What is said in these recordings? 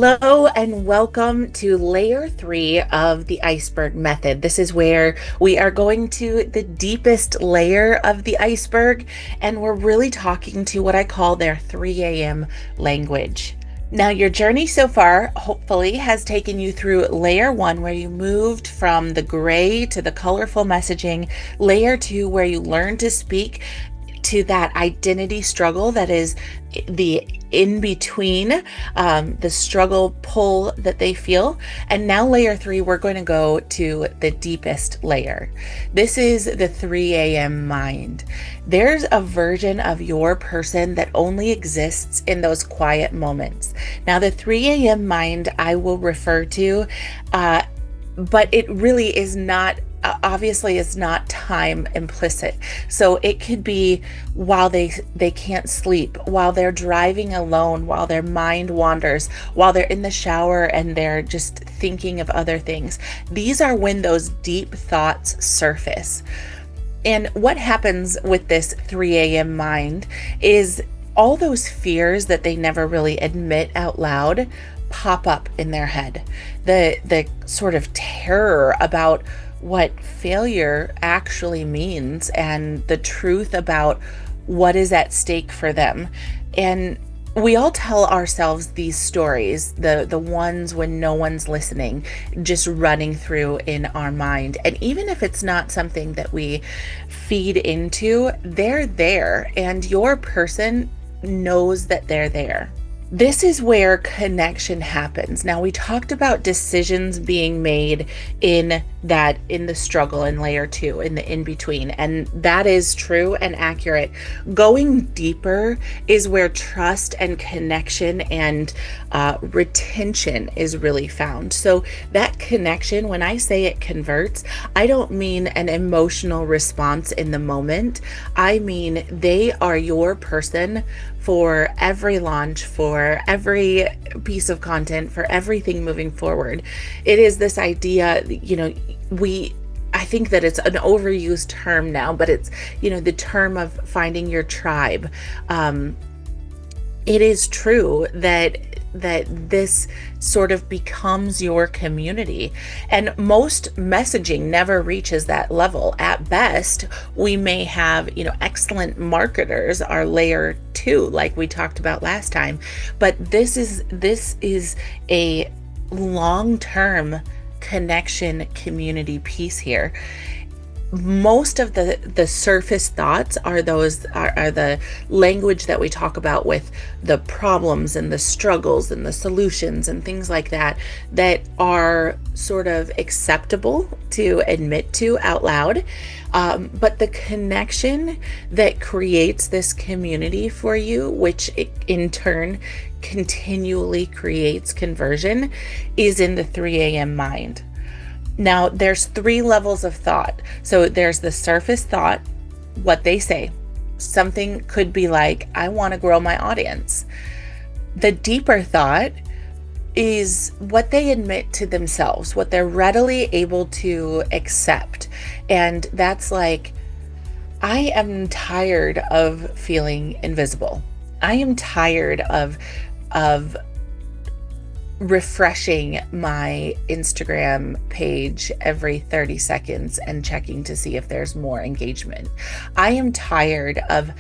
Hello and welcome to layer 3 of the Iceberg Method. This is where we are going to the deepest layer of the iceberg, and we're really talking to what I call their 3 a.m. language. Now, your journey so far hopefully has taken you through layer 1, where you moved from the gray to the colorful messaging, layer 2, where you learn to speak to that identity struggle that is the in between, the struggle pull that they feel. And now layer 3, we're going to go to the deepest layer. This is the 3 a.m. mind. There's a version of your person that only exists in those quiet moments. Now, the 3 a.m. mind I will refer to, but it really is not, obviously it's not time implicit. So it could be while they can't sleep, while they're driving alone, while their mind wanders, while they're in the shower and they're just thinking of other things. These are when those deep thoughts surface. And what happens with this 3 a.m. mind is all those fears that they never really admit out loud pop up in their head. The sort of terror about what failure actually means and the truth about what is at stake for them. And we all tell ourselves these stories, the ones when no one's listening, just running through in our mind. And even if it's not something that we feed into, they're there, and your person knows that they're there. This is where connection happens. Now, we talked about decisions being made in the struggle in layer 2, in the in-between, and that is true and accurate. Going deeper is where trust and connection and retention is really found. So that connection, when I say it converts, I don't mean an emotional response in the moment. I mean they are your person for every launch, for every piece of content, for everything moving forward. It is this idea, I think that it's an overused term now, but it's, the term of finding your tribe. It is true that this sort of becomes your community, and most messaging never reaches that level. At best, we may have, excellent marketers are layer 2, like we talked about last time, but this is a long-term connection community piece here. Most of the surface thoughts are the language that we talk about with the problems and the struggles and the solutions and things like that are sort of acceptable to admit to out loud. But the connection that creates this community for you, which in turn continually creates conversion, is in the 3 a.m. mind. Now, there's 3 levels of thought. So there's the surface thought, what they say. Something could be like, I want to grow my audience. The deeper thought is what they admit to themselves, what they're readily able to accept. And that's like, I am tired of feeling invisible. I am tired of refreshing my Instagram page every 30 seconds and checking to see if there's more engagement. I am tired of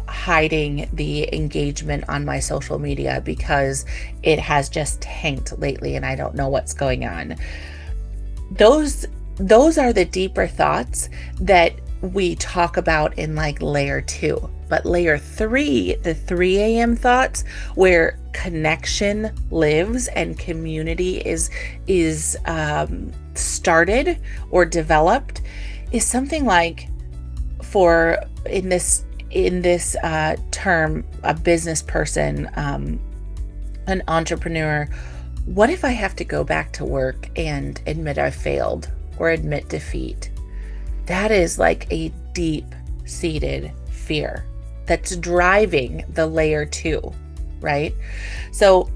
hiding the engagement on my social media because it has just tanked lately and I don't know what's going on. Those are the deeper thoughts that we talk about in like layer 2. But layer 3, the 3 a.m. thoughts, where connection lives and community is started or developed, is something like, for in this term, a business person, an entrepreneur. What if I have to go back to work and admit I failed or admit defeat? That is like a deep-seated fear that's driving the layer 2, right? So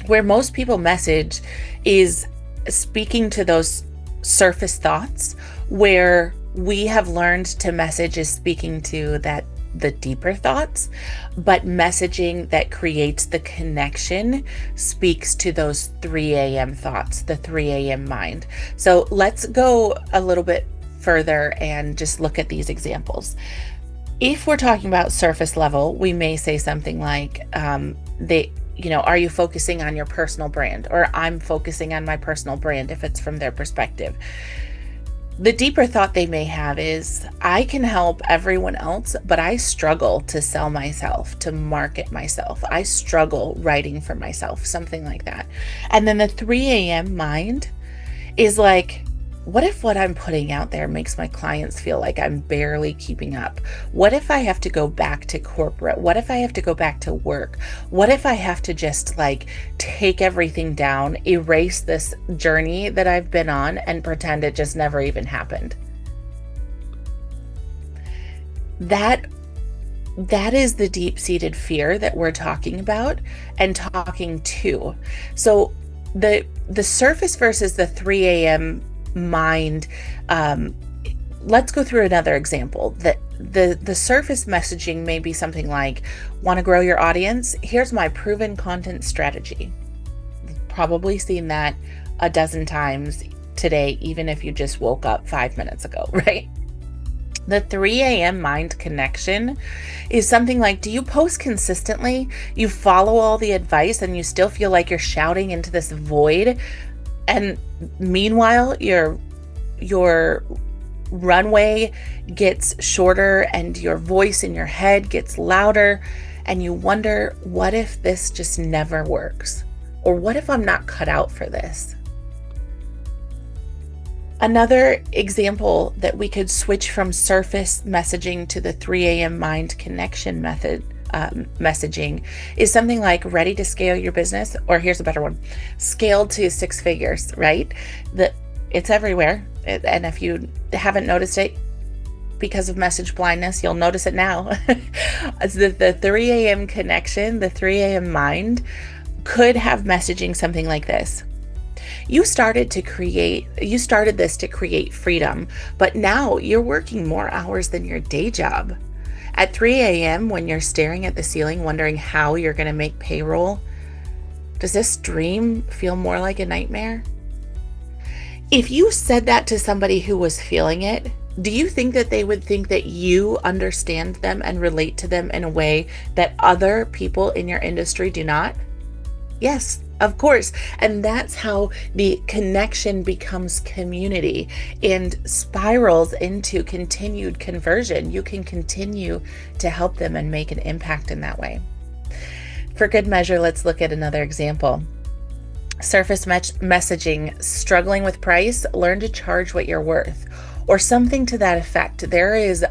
where most people message is speaking to those surface thoughts, where we have learned to message is speaking to that the deeper thoughts, but messaging that creates the connection speaks to those 3 a.m. thoughts, the 3 a.m. mind. So let's go a little bit further and just look at these examples. If we're talking about surface level, we may say something like, are you focusing on your personal brand? Or I'm focusing on my personal brand if it's from their perspective. The deeper thought they may have is, I can help everyone else, but I struggle to sell myself, to market myself. I struggle writing for myself, something like that. And then the 3 a.m. mind is like, what if what I'm putting out there makes my clients feel like I'm barely keeping up? What if I have to go back to corporate? What if I have to go back to work? What if I have to just take everything down, erase this journey that I've been on, and pretend it just never even happened? That is the deep-seated fear that we're talking about and talking to. So the surface versus the 3 a.m. mind, let's go through another example. That the surface messaging may be something like, want to grow your audience? Here's my proven content strategy. You've probably seen that a dozen times today, even if you just woke up 5 minutes ago, right? The 3 a.m. mind connection is something like, do you post consistently? You follow all the advice and you still feel like you're shouting into this void? And meanwhile, your runway gets shorter and your voice in your head gets louder, and you wonder, what if this just never works? Or what if I'm not cut out for this? Another example that we could switch from surface messaging to the 3 a.m. mind connection method messaging is something like, ready to scale your business? Or here's a better one, scale to 6 figures, right? It's everywhere. And if you haven't noticed it because of message blindness, you'll notice it now. The 3 a.m. connection, the 3 a.m. mind could have messaging something like this. You started this to create freedom, but now you're working more hours than your day job. At 3 a.m., when you're staring at the ceiling, wondering how you're going to make payroll, does this dream feel more like a nightmare? If you said that to somebody who was feeling it, do you think that they would think that you understand them and relate to them in a way that other people in your industry do not? Yes, of course. And that's how the connection becomes community and spirals into continued conversion. You can continue to help them and make an impact in that way. For good measure, let's look at another example. Surface messaging, struggling with price, learn to charge what you're worth, or something to that effect. There is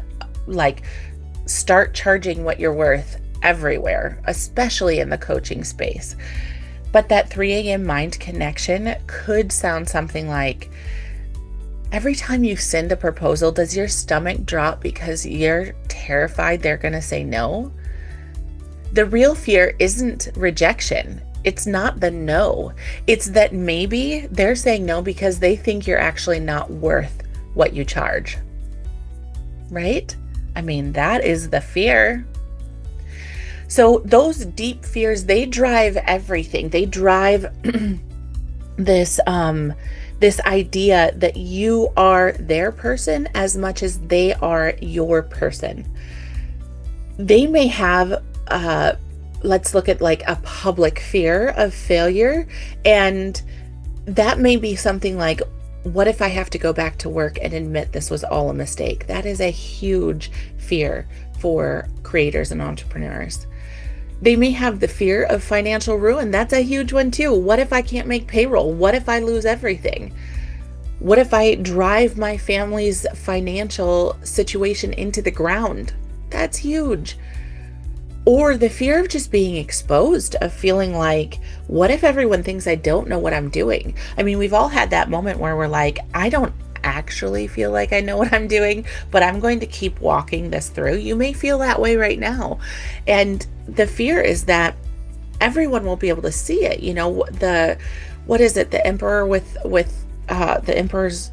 start charging what you're worth everywhere, especially in the coaching space. But that 3 a.m. mind connection could sound something like, every time you send a proposal, does your stomach drop because you're terrified they're going to say no? The real fear isn't rejection. It's not the no. It's that maybe they're saying no because they think you're actually not worth what you charge. Right? I mean, that is the fear. So those deep fears, they drive everything. They drive this idea that you are their person as much as they are your person. They may have, let's look at a public fear of failure. And that may be something like, what if I have to go back to work and admit this was all a mistake? That is a huge fear for creators and entrepreneurs. They may have the fear of financial ruin. That's a huge one too. What if I can't make payroll? What if I lose everything? What if I drive my family's financial situation into the ground? That's huge. Or the fear of just being exposed, of feeling like, what if everyone thinks I don't know what I'm doing? I mean, we've all had that moment where we're like, I don't actually feel like I know what I'm doing, but I'm going to keep walking this through. You may feel that way right now. And the fear is that everyone will be able to see it. You know, the emperor with the emperor's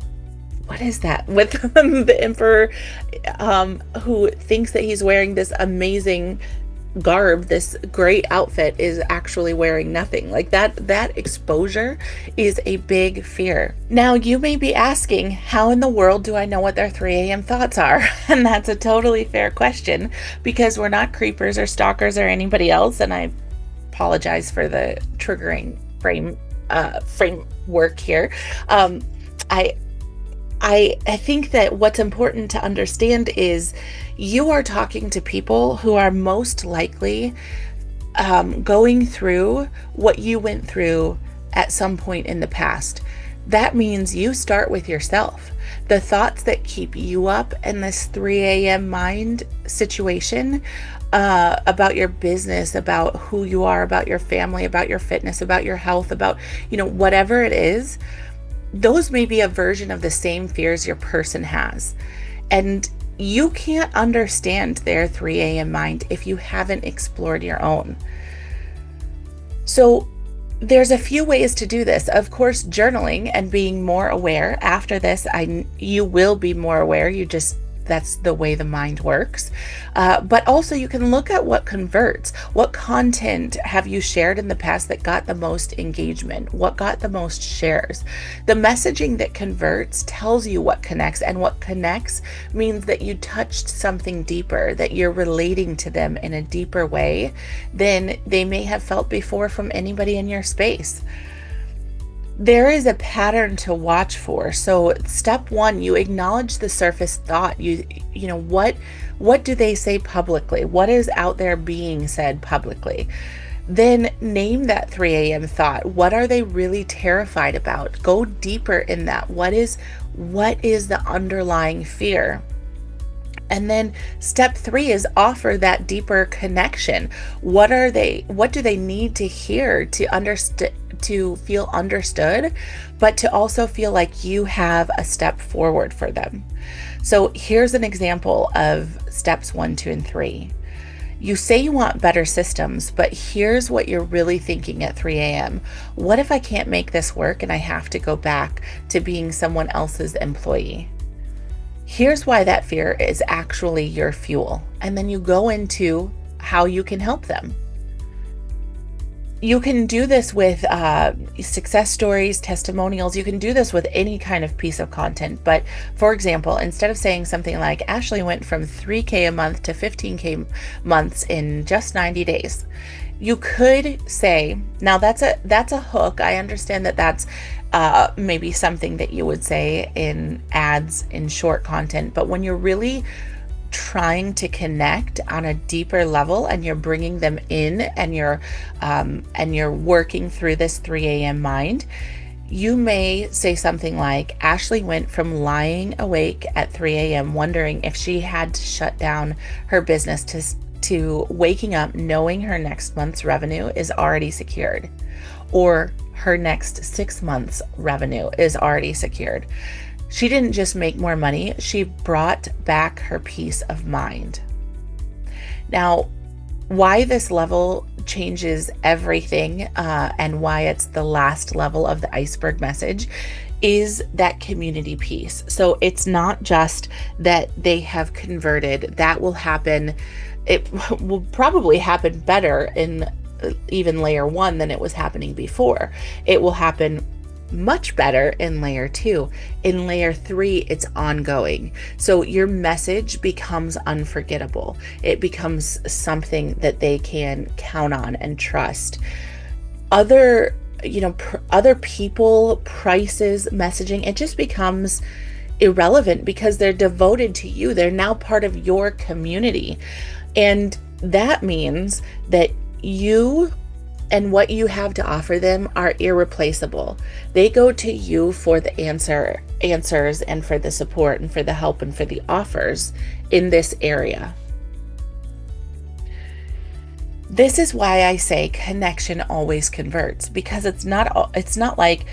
what is that with the emperor, who thinks that he's wearing this amazing garb, this great outfit, is actually wearing nothing. Like that exposure is a big fear. Now you may be asking, how in the world do I know what their 3 a.m. thoughts are? And that's a totally fair question, because we're not creepers or stalkers or anybody else. And I apologize for the triggering framework here. I I think that what's important to understand is you are talking to people who are most likely going through what you went through at some point in the past. That means you start with yourself. The thoughts that keep you up in this 3 a.m. mind situation, about your business, about who you are, about your family, about your fitness, about your health, about, whatever it is, those may be a version of the same fears your person has. And you can't understand their 3 a.m. mind if you haven't explored your own. So there's a few ways to do this. Of course, journaling and being more aware. After this, you will be more aware. That's the way the mind works. But also you can look at what converts. What content have you shared in the past that got the most engagement? What got the most shares? The messaging that converts tells you what connects, and what connects means that you touched something deeper, that you're relating to them in a deeper way than they may have felt before from anybody in your space. There is a pattern to watch for. So step one, you acknowledge the surface thought. What do they say publicly? What is out there being said publicly? Then name that 3 a.m. thought. What are they really terrified about? Go deeper in that. What is the underlying fear? And then step 3 is offer that deeper connection. What do they need to hear to feel understood, but to also feel like you have a step forward for them? So here's an example of steps 1, 2, and 3. You say you want better systems, but here's what you're really thinking at 3 a.m. What if I can't make this work and I have to go back to being someone else's employee? Here's why that fear is actually your fuel. And then you go into how you can help them. You can do this with success stories, testimonials. You can do this with any kind of piece of content. But for example, instead of saying something like, Ashley went from 3K a month to 15K months in just 90 days, you could say, now that's a hook. I understand that that's maybe something that you would say in ads, in short content. But when you're really trying to connect on a deeper level and you're bringing them in, and you're working through this 3 a.m. mind, you may say something like, Ashley went from lying awake at 3 a.m. wondering if she had to shut down her business to waking up knowing her next month's revenue is already secured, or her next 6 months revenue is already secured. She didn't just make more money, she brought back her peace of mind. Now, why this level changes everything, and why it's the last level of the iceberg message, is that community piece. So it's not just that they have converted. That will happen. It will probably happen better in even layer 1 than it was happening before. It will happen much better in layer 2. In layer 3, it's ongoing. So your message becomes unforgettable. It becomes something that they can count on and trust. Other people, prices, messaging, it just becomes irrelevant because they're devoted to you. They're now part of your community. And that means that you and what you have to offer them are irreplaceable. They go to you for the answers and for the support and for the help and for the offers in this area. This is why I say connection always converts, because it's not like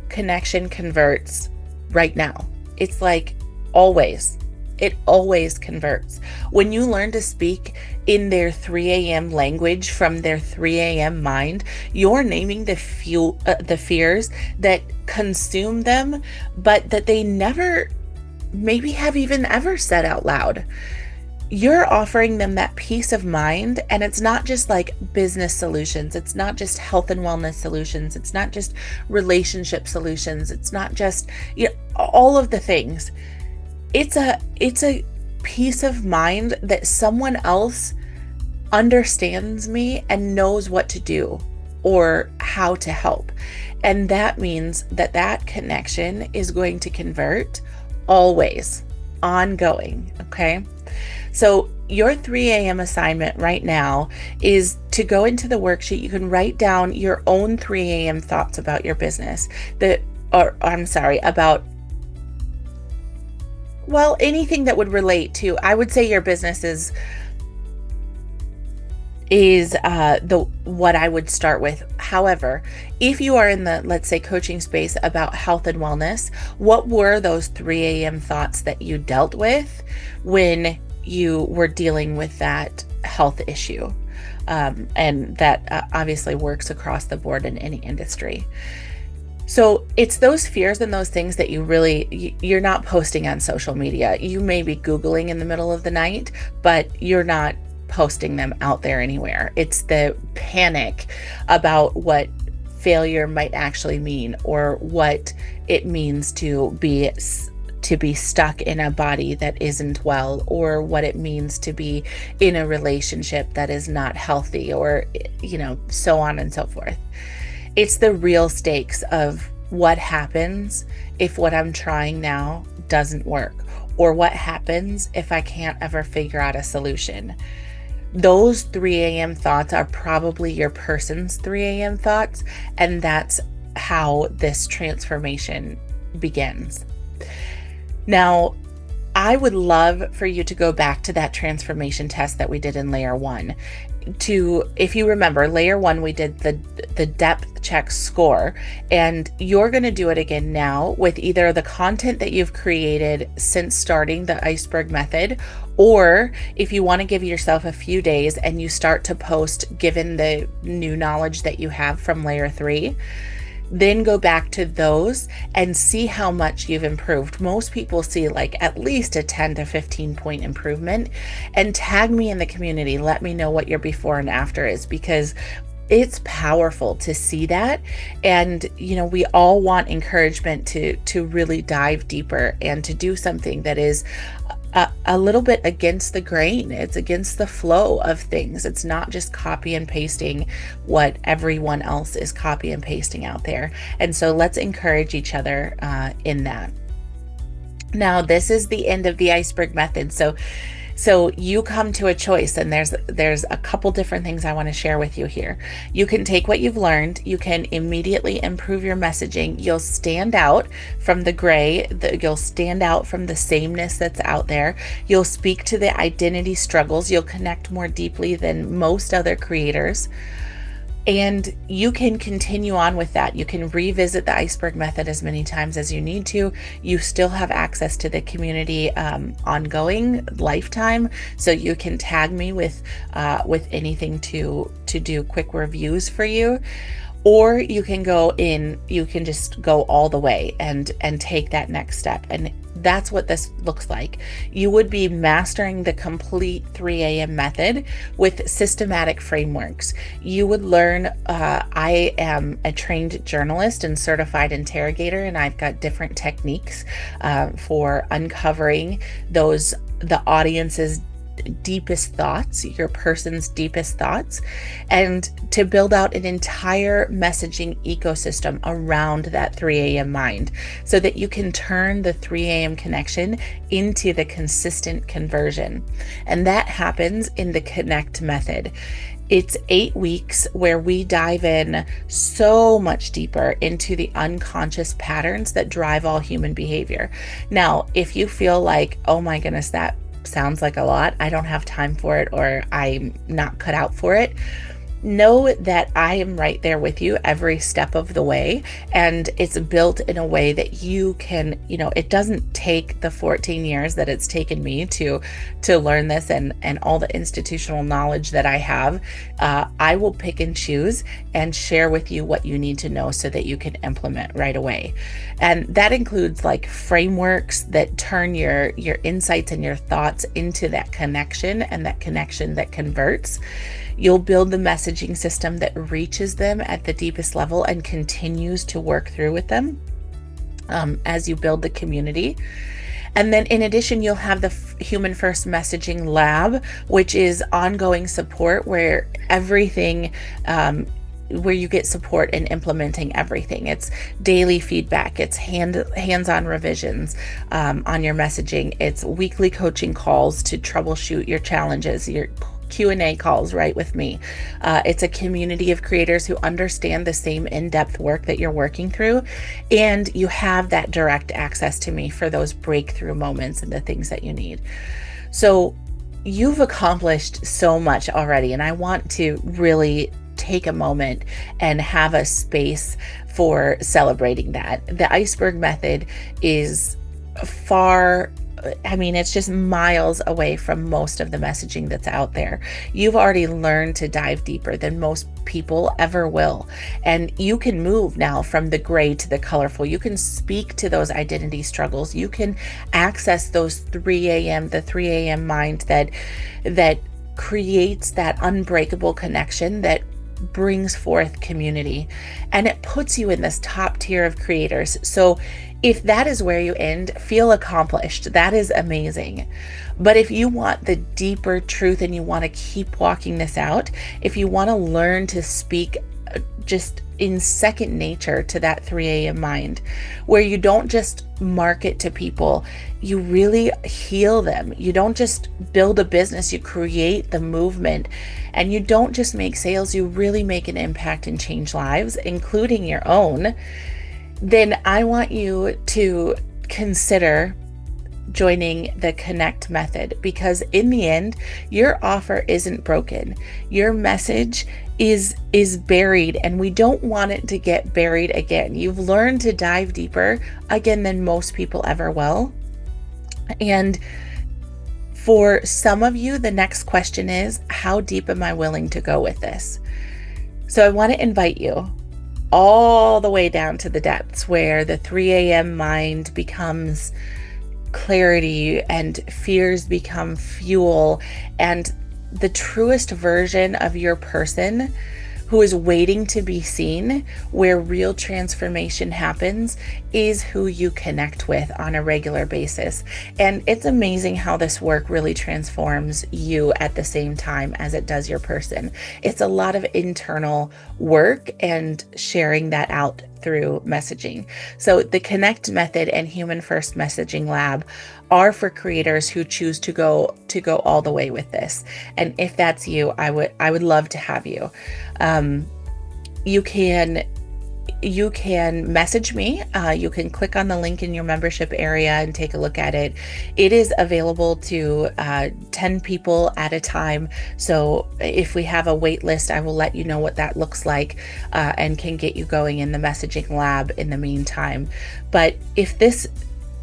connection converts right now. It's like always. It always converts. When you learn to speak in their 3 a.m. language from their 3 a.m. mind, you're naming the fears that consume them, but that they never maybe have even ever said out loud. You're offering them that peace of mind, and it's not just like business solutions. It's not just health and wellness solutions. It's not just relationship solutions. It's not just, all of the things. It's a peace of mind that someone else understands me and knows what to do or how to help. And that means that that connection is going to convert always, ongoing. Okay. So your 3 a.m. assignment right now is to go into the worksheet. You can write down your own 3 a.m. thoughts about your business about, well, anything that would relate to, I would say your business is the what I would start with. However, if you are in the, let's say, coaching space about health and wellness, what were those 3 a.m. thoughts that you dealt with when you were dealing with that health issue? And that obviously works across the board in any industry. So it's those fears and those things that you're not posting on social media. You may be Googling in the middle of the night, but you're not posting them out there anywhere. It's the panic about what failure might actually mean, or what it means to be stuck in a body that isn't well, or what it means to be in a relationship that is not healthy, or so on and so forth. It's the real stakes of what happens if what I'm trying now doesn't work, or what happens if I can't ever figure out a solution. Those 3 a.m. thoughts are probably your person's 3 a.m. thoughts, and that's how this transformation begins. Now, I would love for you to go back to that transformation test that we did in layer 1. If you remember, layer 1, we did the depth check score, and you're going to do it again now with either the content that you've created since starting the Iceberg Method, or if you want to give yourself a few days and you start to post given the new knowledge that you have from layer 3. Then go back to those and see how much you've improved. Most people see like at least a 10 to 15 point improvement, and tag me in the community. Let me know what your before and after is, because it's powerful to see that. And, we all want encouragement to really dive deeper and to do something that is a little bit against the grain. It's against the flow of things. It's not just copy and pasting what everyone else is copy and pasting out there. And so let's encourage each other in that. Now, this is the end of the Iceberg Method. So you come to a choice, and there's a couple different things I want to share with you here. You can take what you've learned. You can immediately improve your messaging. You'll stand out from the gray. You'll stand out from the sameness that's out there. You'll speak to the identity struggles. You'll connect more deeply than most other creators. And you can continue on with that. You can revisit the Iceberg Method as many times as you need to. You still have access to the community ongoing, lifetime. So you can tag me with anything to do quick reviews for you. Or you can just go all the way and take that next step. And that's what this looks like. You would be mastering the complete 3 a.m. method with systematic frameworks. You would learn, I am a trained journalist and certified interrogator, and I've got different techniques for uncovering the audience's deepest thoughts, your person's deepest thoughts, and to build out an entire messaging ecosystem around that 3 a.m. mind, so that you can turn the 3 a.m. connection into the consistent conversion. And that happens in the Connect method. It's 8 weeks where we dive in so much deeper into the unconscious patterns that drive all human behavior. Now, if you feel like, oh my goodness, that sounds like a lot, I don't have time for it, or I'm not cut out for it, know that I am right there with you every step of the way. And it's built in a way that you can, it doesn't take the 14 years that it's taken me to learn this and all the institutional knowledge that I have. I will pick and choose and share with you what you need to know so that you can implement right away. And that includes like frameworks that turn your insights and your thoughts into that connection, and that connection that converts. You'll build the messaging system that reaches them at the deepest level and continues to work through with them as you build the community. And then in addition, you'll have the Human First Messaging Lab, which is ongoing support where everything, where you get support in implementing everything. It's daily feedback, it's hands-on revisions on your messaging, it's weekly coaching calls to troubleshoot your challenges, your Q&A calls right with me. It's a community of creators who understand the same in-depth work that you're working through, and you have that direct access to me for those breakthrough moments and the things that you need. So you've accomplished so much already, and I want to really take a moment and have a space for celebrating that. The Iceberg Method is it's just miles away from most of the messaging that's out there. You've already learned to dive deeper than most people ever will. And you can move now from the gray to the colorful. You can speak to those identity struggles. You can access those the 3 a.m. mind that creates that unbreakable connection that brings forth community, and it puts you in this top tier of creators. So if that is where you end, feel accomplished. That is amazing. But if you want the deeper truth and you want to keep walking this out, if you want to learn to speak just in second nature to that 3 a.m. mind, where you don't just market to people, you really heal them. You don't just build a business, you create the movement. And you don't just make sales, you really make an impact and change lives, including your own. Then I want you to consider joining the Connect method, because in the end, your offer isn't broken. Your message is buried, and we don't want it to get buried again. You've learned to dive deeper again than most people ever will. And for some of you, the next question is, how deep am I willing to go with this? So I want to invite you all the way down to the depths where the 3 a.m. mind becomes clarity and fears become fuel, and the truest version of your person who is waiting to be seen, where real transformation happens, is who you connect with on a regular basis. And it's amazing how this work really transforms you at the same time as it does your person. It's a lot of internal work and sharing that out through messaging. So the Connect method and Human First Messaging Lab are for creators who choose to go all the way with this. And if that's you, I would love to have you. You can message me. You can click on the link in your membership area and take a look at it. It is available to 10 people at a time. So if we have a wait list, I will let you know what that looks like and can get you going in the messaging lab in the meantime. But if this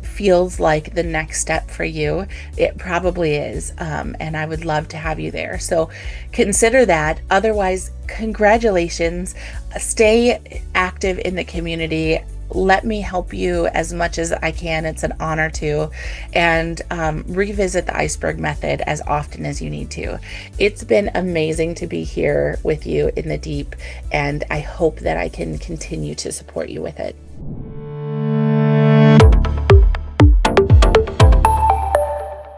feels like the next step for you, it probably is, and I would love to have you there. So consider that. Otherwise, congratulations. Stay active in the community. Let me help you as much as I can. It's an honor to. And revisit the Iceberg Method as often as you need to. It's been amazing to be here with you in the deep, and I hope that I can continue to support you with it.